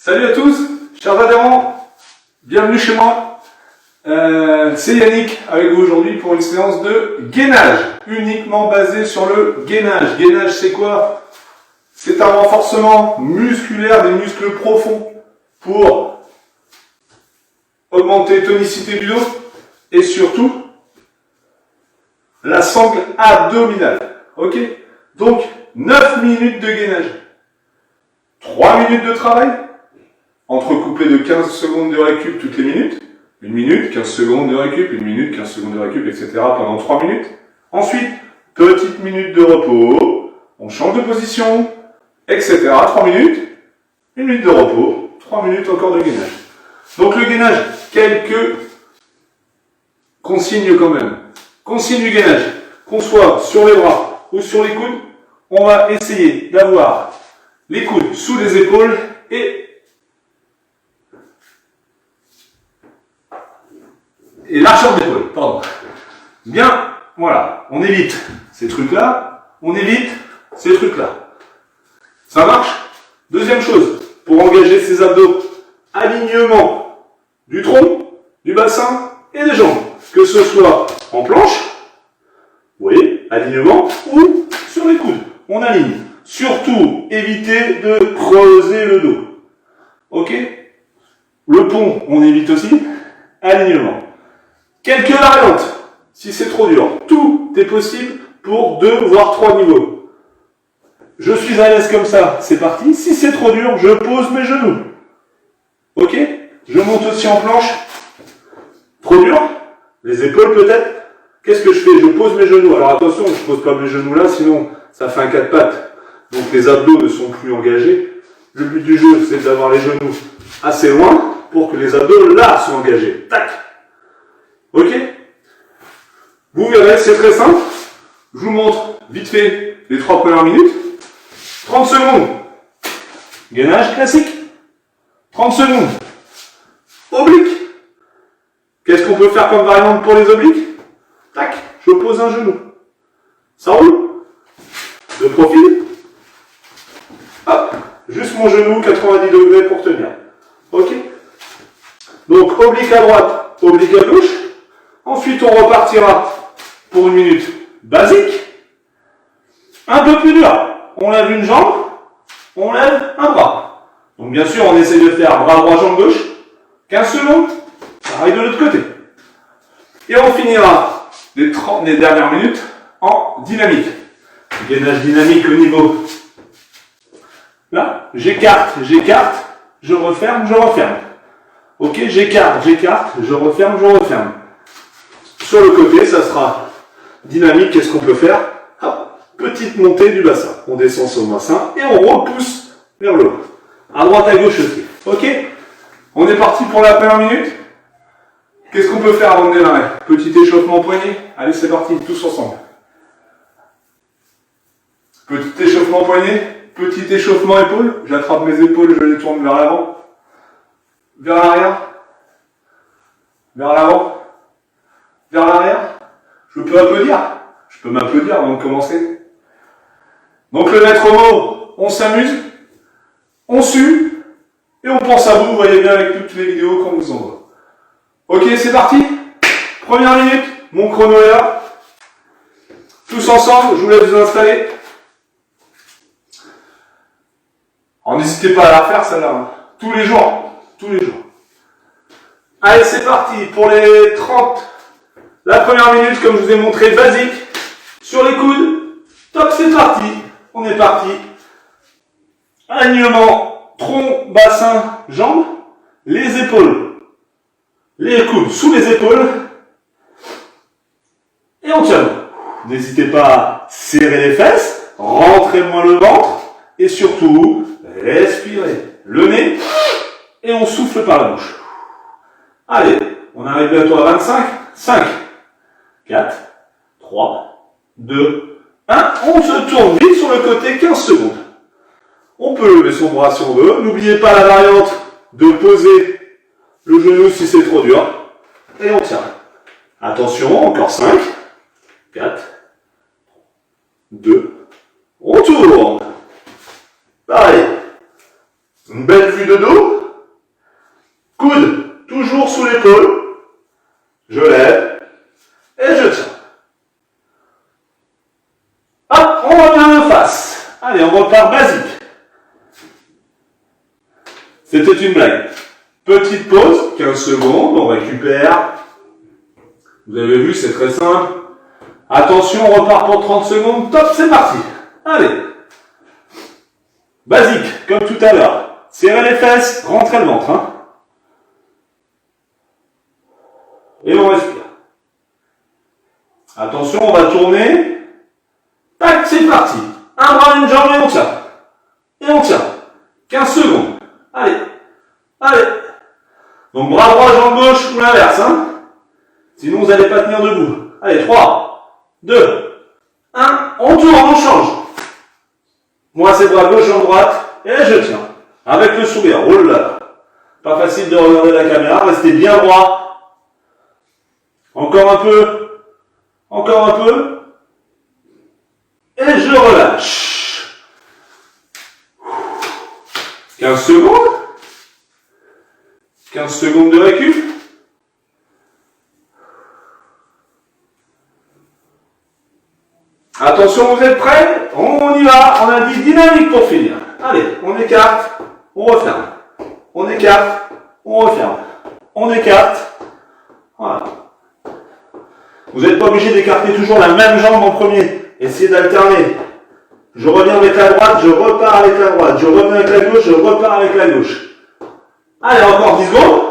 Salut à tous, chers adhérents, bienvenue chez moi. C'est Yannick avec vous aujourd'hui pour une séance de gainage, uniquement basée sur le gainage. Gainage, c'est quoi? C'est un renforcement musculaire des muscles profonds pour augmenter la tonicité du dos et surtout la sangle abdominale. Ok? Donc 9 minutes de gainage, 3 minutes de travail, entrecoupé de 15 secondes de récup toutes les minutes, 1 minute, 15 secondes de récup, 1 minute, 15 secondes de récup, etc. pendant 3 minutes. Ensuite, petite minute de repos, on change de position, etc. 3 minutes, 1 minute de repos, 3 minutes encore de gainage. Donc le gainage, quelques consignes quand même. Consigne du gainage, qu'on soit sur les bras ou sur les coudes, on va essayer d'avoir les coudes sous les épaules et largeur d'épaule, pardon. Bien, voilà, on évite ces trucs-là, on évite ces trucs-là. Ça marche? Deuxième chose, pour engager ses abdos, alignement du tronc, du bassin et des jambes. Que ce soit en planche, vous voyez, alignement, ou sur les coudes, on aligne. Surtout, évitez de creuser le dos. Ok? Le pont, on évite aussi, alignement. Quelques variantes, si c'est trop dur. Tout est possible pour 2 voire 3 niveaux. Je suis à l'aise comme ça, c'est parti. Si c'est trop dur, je pose mes genoux. Ok? Je monte aussi en planche. Trop dur? Les épaules peut-être? Qu'est-ce que je fais? Je pose mes genoux. Alors attention, je ne pose pas mes genoux là, sinon ça fait un 4 pattes. Donc les abdos ne sont plus engagés. Le but du jeu, c'est d'avoir les genoux assez loin pour que les abdos là soient engagés. Tac! Ok? Vous verrez, c'est très simple. Je vous montre vite fait les 3 premières minutes. 30 secondes. Gainage classique. 30 secondes. Oblique. Qu'est-ce qu'on peut faire comme variante pour les obliques? Tac, je pose un genou. Ça roule. De profil. Hop, juste mon genou, 90 degrés pour tenir. Ok? Donc, oblique à droite, oblique à gauche. Ensuite, on repartira pour 1 minute basique. Un peu plus dur. On lève une jambe, on lève un bras. Donc, bien sûr, on essaie de faire bras droit, jambe gauche. 15 secondes. Pareil de l'autre côté. Et on finira les dernières minutes en dynamique. Gainage dynamique au niveau. Là, j'écarte, je referme, je referme. Ok, j'écarte, je referme, je referme. Sur le côté, ça sera dynamique. Qu'est-ce qu'on peut faire? Hop, petite montée du bassin. On descend sur le bassin et on repousse vers le haut. À droite, à gauche aussi. Ok? On est parti pour la première minute. Qu'est-ce qu'on peut faire avant de démarrer? Petit échauffement poignet. Allez, c'est parti, tous ensemble. Petit échauffement poignet, petit échauffement épaule. J'attrape mes épaules, je les tourne vers l'avant, vers l'arrière, vers l'avant, vers l'arrière. Je peux applaudir. Je peux m'applaudir avant de commencer. Donc le maître mot, on s'amuse, on sue, et on pense à vous, vous voyez bien avec toutes les vidéos qu'on vous envoie. Ok, c'est parti. Première minute, mon chrono est là. Tous ensemble, je vous laisse vous installer. Alors n'hésitez pas à la refaire celle-là. Tous les jours. Tous les jours. Allez, c'est parti pour les 30. La première minute, comme je vous ai montré, basique. Sur les coudes. Top, c'est parti. On est parti. Alignement, tronc, bassin, jambes. Les épaules. Les coudes sous les épaules. Et on tient. N'hésitez pas à serrer les fesses, rentrez moins le ventre et surtout, respirez le nez et on souffle par la bouche. Allez, on arrive bientôt à 25. 5, 4, 3, 2, 1. On se tourne vite sur le côté 15 secondes. On peut lever son bras si on veut. N'oubliez pas la variante de poser le genou si c'est trop dur. Et on tient. Attention, encore 5, 4, 2, on tourne. Pareil. Une belle vue de dos. sous l'épaule, je lève et je tiens. Hop, on revient de face. Allez, on repart basique. C'était une blague. Petite pause, 15 secondes, on récupère. Vous avez vu, c'est très simple. Attention, on repart pour 30 secondes. Top, c'est parti. Allez. Basique, comme tout à l'heure. Serrez les fesses, rentrez le ventre. Hein. Et on respire. Attention, on va tourner. Tac, c'est parti. Un bras, une jambe et on tient. Et on tient. 15 secondes. Allez. Allez. Donc bras droit, jambe gauche ou l'inverse. Hein. Sinon, vous n'allez pas tenir debout. Allez, 3, 2, 1. On tourne, on change. Moi, c'est bras gauche, jambe droite. Et je tiens. Avec le sourire. Oh là là. Pas facile de regarder la caméra. Restez bien droit. Encore un peu. Encore un peu. Et je relâche. 15 secondes. 15 secondes de récup. Attention, vous êtes prêts? On y va. On a dit dynamique pour finir. Allez, on écarte. On referme. On écarte. On referme. On écarte. Voilà. Vous n'êtes pas obligé d'écarter toujours la même jambe en premier. Essayez d'alterner. Je reviens avec la droite, je repars avec la droite. Je reviens avec la gauche, je repars avec la gauche. Allez, encore 10 secondes.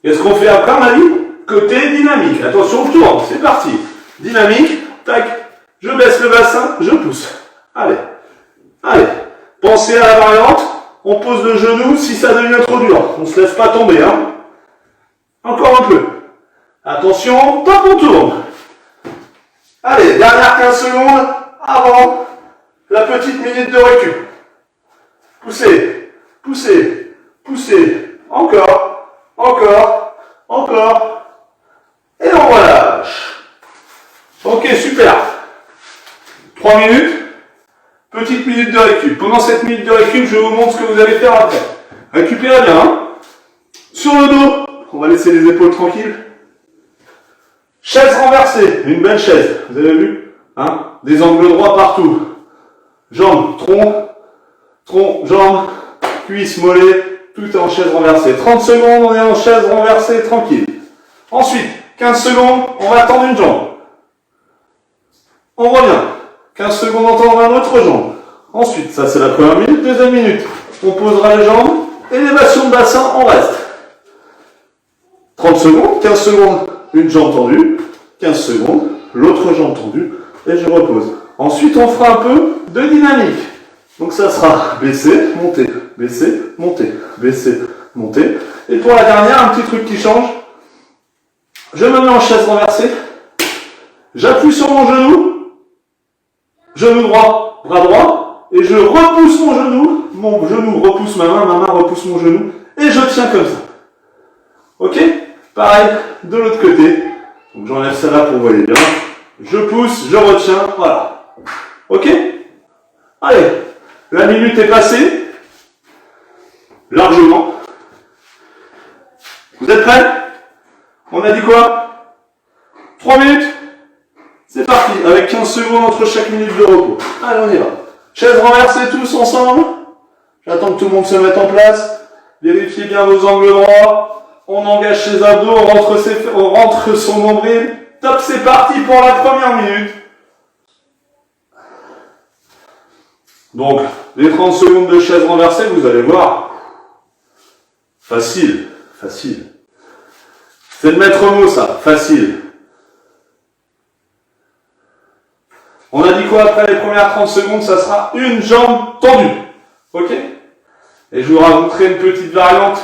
Qu'est-ce qu'on fait après, on a dit? Côté dynamique. Attention, on tourne. C'est parti. Dynamique. Tac. Je baisse le bassin, je pousse. Allez. Allez. Pensez à la variante. On pose le genou si ça devient trop dur. On ne se laisse pas tomber. Hein. Encore un peu. Attention, top, on tourne. Allez, dernière 15 secondes avant la petite minute de récup. Poussez, poussez, poussez. Encore, encore, encore. Et on relâche. Ok, super. 3 minutes. Petite minute de récup. Pendant cette minute de récup, je vous montre ce que vous allez faire après. Récupérez bien. Hein. Sur le dos, on va laisser les épaules tranquilles. Chaise renversée, une belle chaise. Vous avez vu hein. Des angles droits partout. Jambes, tronc, tronc, jambes, cuisses, mollets, tout est en chaise renversée. 30 secondes, on est en chaise renversée, tranquille. Ensuite, 15 secondes, on va tendre une jambe. On revient. 15 secondes, on tend une autre jambe. Ensuite, ça c'est la première minute. Deuxième minute, on posera les jambes. Élévation de bassin, on reste. 30 secondes, 15 secondes, une jambe tendue. 15 secondes, l'autre jambe tendue. Et je repose. Ensuite, on fera un peu de dynamique. Donc ça sera baisser, monter, baisser, monter, baisser, monter. Et pour la dernière, un petit truc qui change. Je me mets en chaise renversée. J'appuie sur mon genou droit, bras droit, et je repousse mon genou repousse ma main repousse mon genou, et je tiens comme ça. Ok? Pareil, de l'autre côté. Donc j'enlève ça là pour vous voyez bien. Je pousse, je retiens, voilà. Ok? Allez, la minute est passée. Largement. Vous êtes prêts? On a dit quoi? 3 minutes? C'est parti, avec 15 secondes entre chaque minute de repos. Allez, on y va. Chaise renversée tous ensemble. J'attends que tout le monde se mette en place. Vérifiez bien vos angles droits. On engage ses abdos, on rentre son nombril. Top, c'est parti pour la première minute. Donc, les 30 secondes de chaise renversée, vous allez voir. Facile, facile. C'est le maître mot, ça. Facile. On a dit quoi après les premières 30 secondes? Ça sera une jambe tendue. Ok? Et je vous raconterai une petite variante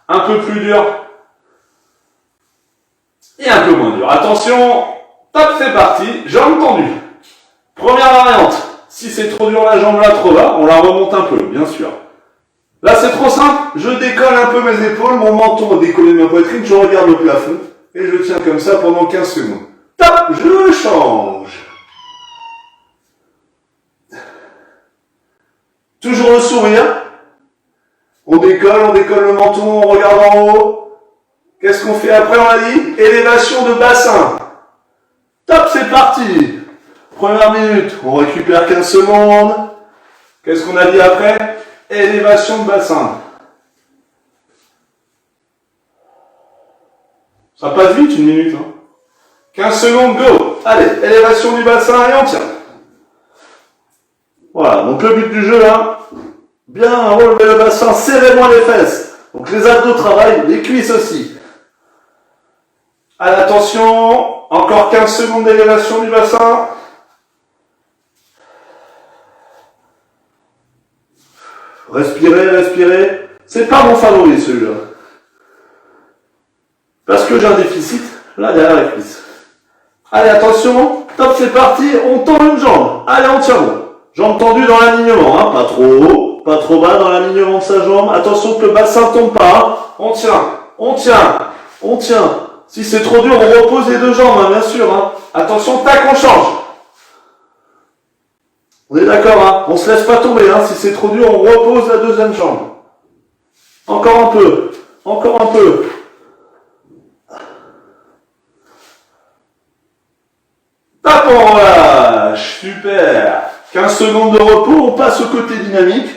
un peu plus dure et un peu moins dure. Attention, top, c'est parti. Jambe tendue. Première variante. Si c'est trop dur la jambe là, trop bas, on la remonte un peu, bien sûr. Là, c'est trop simple. Je décolle un peu mes épaules, mon menton décolle de ma poitrine, je regarde le plafond et je tiens comme ça pendant 15 secondes. Top, je change. Toujours le sourire. On décolle le menton, on regarde en haut. Qu'est-ce qu'on fait après, on a dit? Élévation de bassin. Top, c'est parti. Première minute, on récupère 15 secondes. Qu'est-ce qu'on a dit après? Élévation de bassin. Ça passe vite, une minute. Hein. 15 secondes, go. Allez, élévation du bassin et on tient. Voilà, donc le but du jeu, là, bien relever le bassin, serrez moins les fesses. Donc les abdos travaillent, les cuisses aussi. Allez, attention, encore 15 secondes d'élévation du bassin. Respirez, respirez. C'est pas mon favori celui-là. Parce que j'ai un déficit, là derrière la cuisse. Allez, attention, top, c'est parti, on tend une jambe. Allez, on tient bon. Jambe tendue dans l'alignement, hein, pas trop haut, pas trop bas dans l'alignement de sa jambe. Attention que le bassin tombe pas, hein. On tient, on tient, on tient. Si c'est trop dur, on repose les deux jambes, hein, bien sûr. Hein. Attention, tac, on change. On est d'accord, hein, on se laisse pas tomber. Hein. Si c'est trop dur, on repose la deuxième jambe. Encore un peu, encore un peu. Tac, on relâche, super. 15 secondes de repos, on passe au côté dynamique.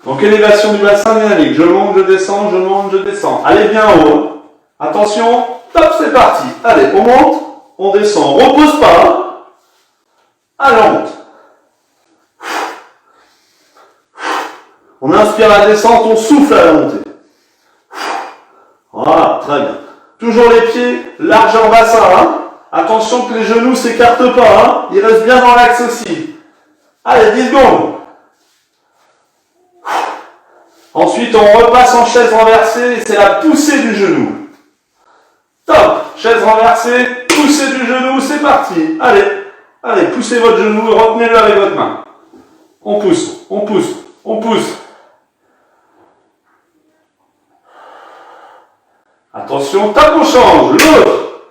Donc élévation du bassin dynamique, je monte, je descends, je monte, je descends. Allez bien en haut. Attention, top, c'est parti. Allez, on monte, on descend, on repose pas. Allez, on monte. On inspire la descente, on souffle à la montée. Voilà, très bien. Toujours les pieds larges en bassin. Hein. Attention que les genoux ne s'écartent pas. Hein. Ils restent bien dans l'axe aussi. Allez, 10 secondes. Ensuite, on repasse en chaise renversée et c'est la poussée du genou. Top. Chaise renversée, poussée du genou, c'est parti. Allez, allez, poussez votre genou et retenez-le avec votre main. On pousse, on pousse, on pousse. Attention, tape, on change. L'autre.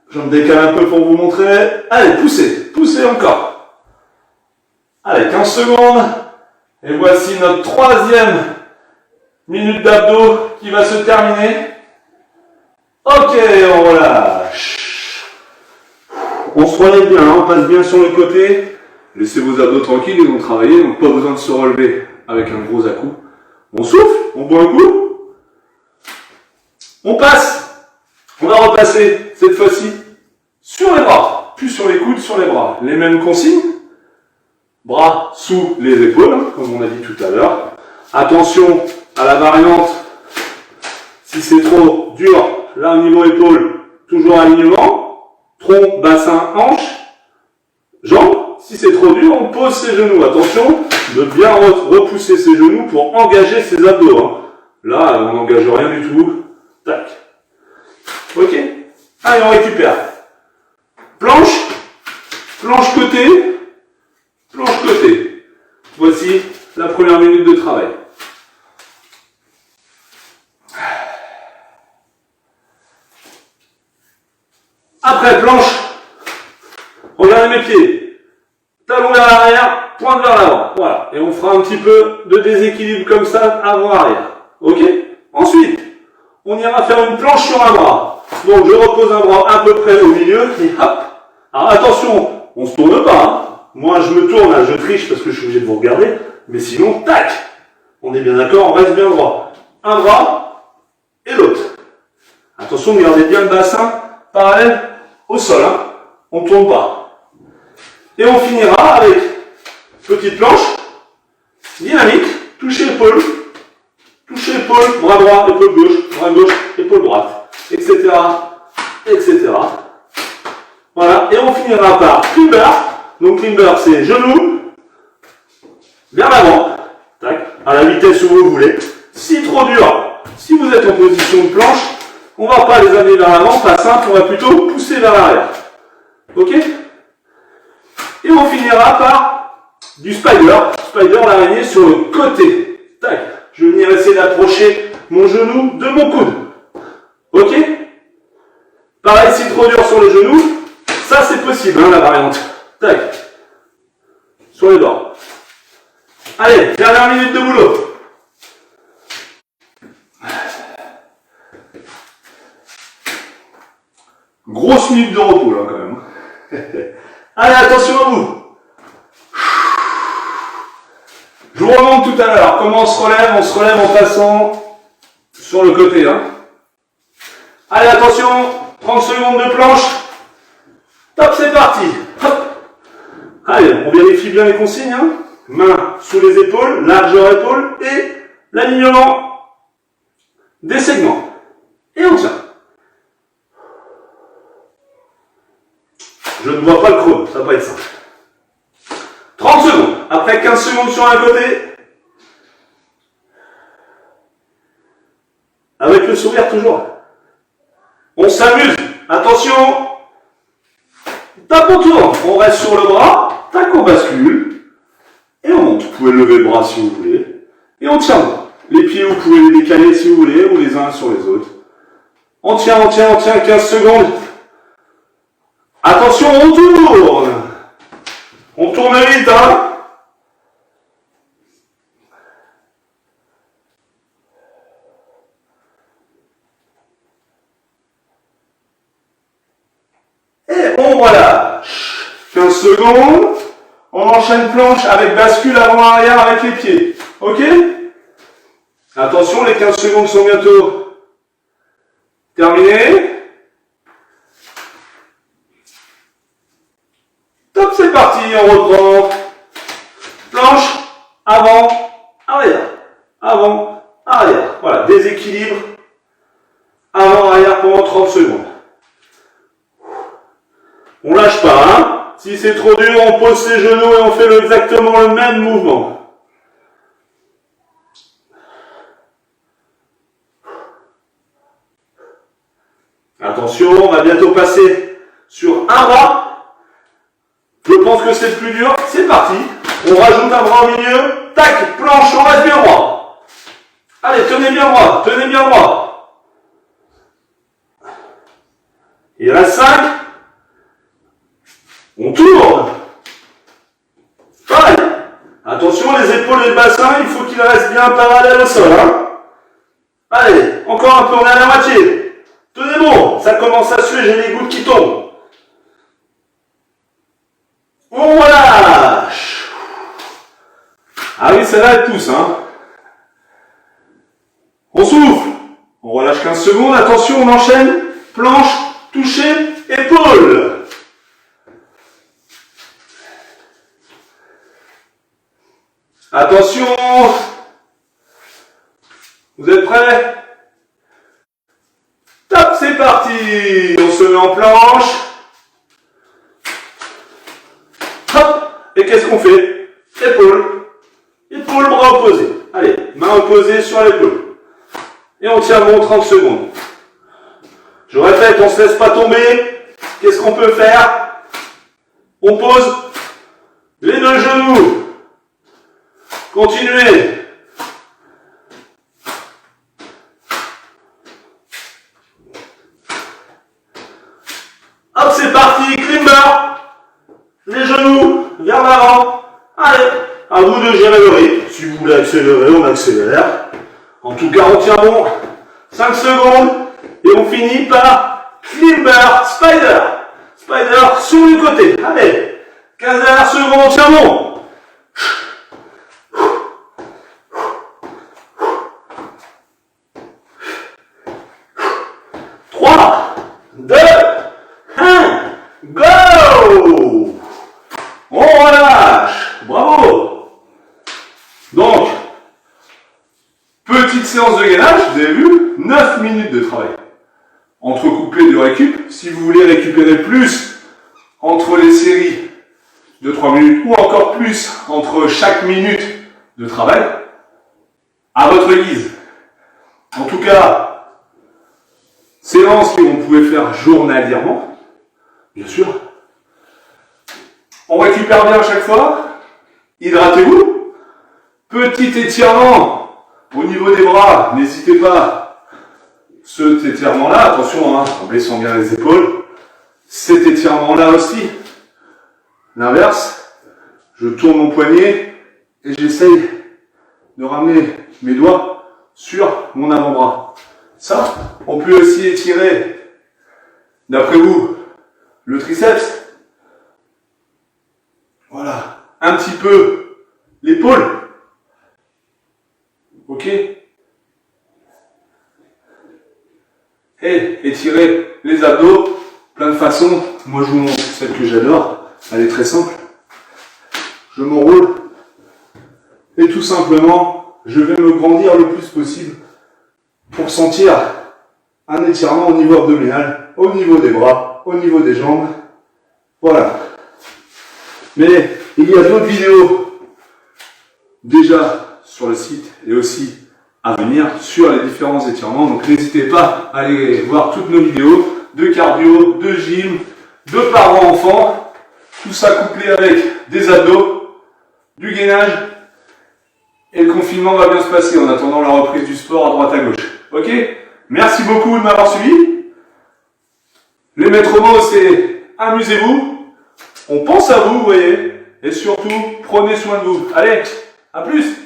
Je me décale un peu pour vous montrer. Allez, poussez, poussez encore. Allez, 15 secondes. Et voici notre troisième minute d'abdos qui va se terminer. Ok, on relâche. On se relève bien, hein, on passe bien sur le côté. Laissez vos abdos tranquilles, ils vont travailler, donc pas besoin de se relever avec un gros à-coup. On souffle, on boit un coup. On passe. On va repasser cette fois-ci sur les bras, plus sur les coudes, sur les bras. Les mêmes consignes. Bras sous les épaules, hein, comme on a dit tout à l'heure. Attention à la variante. Si c'est trop dur, là au niveau épaule, toujours alignement. Tronc, bassin, hanche, jambes. Si c'est trop dur, on pose ses genoux. Attention de bien repousser ses genoux pour engager ses abdos. Hein. Là, on n'engage rien du tout. Tac. Ok. Allez, on récupère. Planche. Planche côté. Planche côté. Voici la première minute de travail. Après, planche. Regardez mes pieds. Talon vers l'arrière, pointe vers l'avant. Voilà. Et on fera un petit peu de déséquilibre comme ça, avant-arrière. Ok? Ensuite, on ira faire une planche sur un bras. Donc, je repose un bras à peu près au milieu. Et hop. Alors, attention, on se tourne pas. Hein. Moi, je me tourne, là, je triche parce que je suis obligé de vous regarder. Mais sinon, tac. On est bien d'accord, on reste bien droit. Un bras et l'autre. Attention, gardez bien le bassin parallèle au sol. Hein. On ne tourne pas. Et on finira avec petite planche, dynamique, toucher l'épaule, bras droit, épaule gauche, bras gauche, épaule droite, etc., etc. Voilà, et on finira par climber. Donc climber, c'est genoux, vers l'avant, tac, à la vitesse où vous voulez. Si trop dur, si vous êtes en position de planche, on ne va pas les amener vers l'avant, pas simple, on va plutôt pousser vers l'arrière. Ok? Et on finira par du spider, l'araignée sur le côté. Tac, je vais venir essayer d'approcher mon genou de mon coude. Ok? Pareil, si trop dur sur le genou, ça c'est possible, hein, la variante. Tac, sur les bords. Allez, dernière minute de boulot. Grosse minute de repos là quand même. Allez, attention à vous. Je vous remonte tout à l'heure. Comment on se relève? On se relève en passant sur le côté. Hein. Allez, attention. 30 secondes de planche. Top, c'est parti. Hop. Allez, on vérifie bien les consignes. Hein. Main sous les épaules, largeur épaule et l'alignement des segments. Et on tient. Je ne vois pas le chrono, ça va pas être simple. 30 secondes. Après 15 secondes sur un côté. Avec le sourire toujours. On s'amuse. Attention. Tape on tourne. On reste sur le bras. Tac, on bascule. Et on monte. Vous pouvez lever le bras si vous voulez. Et on tient. Les pieds, vous pouvez les décaler si vous voulez, ou les uns sur les autres. On tient, on tient, on tient. 15 secondes. Attention, on tourne. On tourne vite, hein. Et on relâche. 15 secondes. On enchaîne planche avec bascule avant-arrière avec les pieds. Ok? Attention, les 15 secondes sont bientôt terminées. Top, c'est parti, on reprend. Planche, avant, arrière. Avant, arrière. Voilà, déséquilibre. Avant, arrière pendant 30 secondes. On lâche pas, hein. Si c'est trop dur, on pose ses genoux et on fait exactement le même mouvement. Attention, on va bientôt passer sur un bras. Je pense que c'est le plus dur. C'est parti. On rajoute un bras au milieu. Tac, planche, on reste bien droit. Allez, tenez bien droit, tenez bien droit. Il reste 5. On tourne. Pareil. Attention, les épaules et le bassin, il faut qu'ils restent bien parallèles au sol. Hein. Allez, encore un peu, on est à la moitié. Tenez bon, ça commence à suer, j'ai les gouttes qui tombent. On relâche. Ah oui, celle-là, elle pousse. Hein. On souffle. On relâche 15 secondes. Attention, on enchaîne. Planche, toucher, épaule. Attention. Vous êtes prêts? Top, c'est parti. On se met en planche. Hop. Et qu'est-ce qu'on fait? Épaule. Épaule, bras opposés. Allez, main opposée sur l'épaule. Et on tient bon 30 secondes. Je répète, on ne se laisse pas tomber. Qu'est-ce qu'on peut faire? On pose les deux genoux. Continuez. Hop, c'est parti, climber. Les genoux vers l'avant. Allez, à vous de gérer le rythme. Si vous voulez accélérer, on accélère. En tout cas, on tient bon. 5 secondes. Et on finit par climber, spider. Spider sur le côté. Allez, 15 dernières secondes, on tient bon. 3, 2, 1, go! On relâche. Bravo. Donc, petite séance de gainage, vous avez vu, 9 minutes de travail. Entrecoupé de récup. Si vous voulez récupérer plus entre les séries de 3 minutes ou encore plus entre chaque minute de travail, à votre guise. En tout cas, séance que vous pouvez faire journalièrement, bien sûr. On récupère bien à chaque fois. Hydratez-vous. Petit étirement au niveau des bras. N'hésitez pas. Cet étirement-là, attention, hein, en baissant bien les épaules. Cet étirement-là aussi. L'inverse. Je tourne mon poignet et j'essaye de ramener mes doigts sur mon avant-bras. Ça, on peut aussi étirer, d'après vous, le triceps. Voilà, un petit peu l'épaule. Ok? Et étirer les abdos, plein de façons. Moi, je vous montre celle que j'adore. Elle est très simple. Je m'enroule et tout simplement, je vais me grandir le plus possible pour sentir un étirement au niveau abdominal, au niveau des bras, au niveau des jambes. Voilà. Mais il y a d'autres vidéos déjà sur le site et aussi à venir sur les différents étirements. Donc n'hésitez pas à aller voir toutes nos vidéos de cardio, de gym, de parents-enfants. Tout ça couplé avec des abdos, du gainage. Et le confinement va bien se passer en attendant la reprise du sport à droite à gauche. Ok? Merci beaucoup de m'avoir suivi. Les maîtres mots, c'est amusez-vous. On pense à vous, vous voyez. Et surtout, prenez soin de vous. Allez, à plus!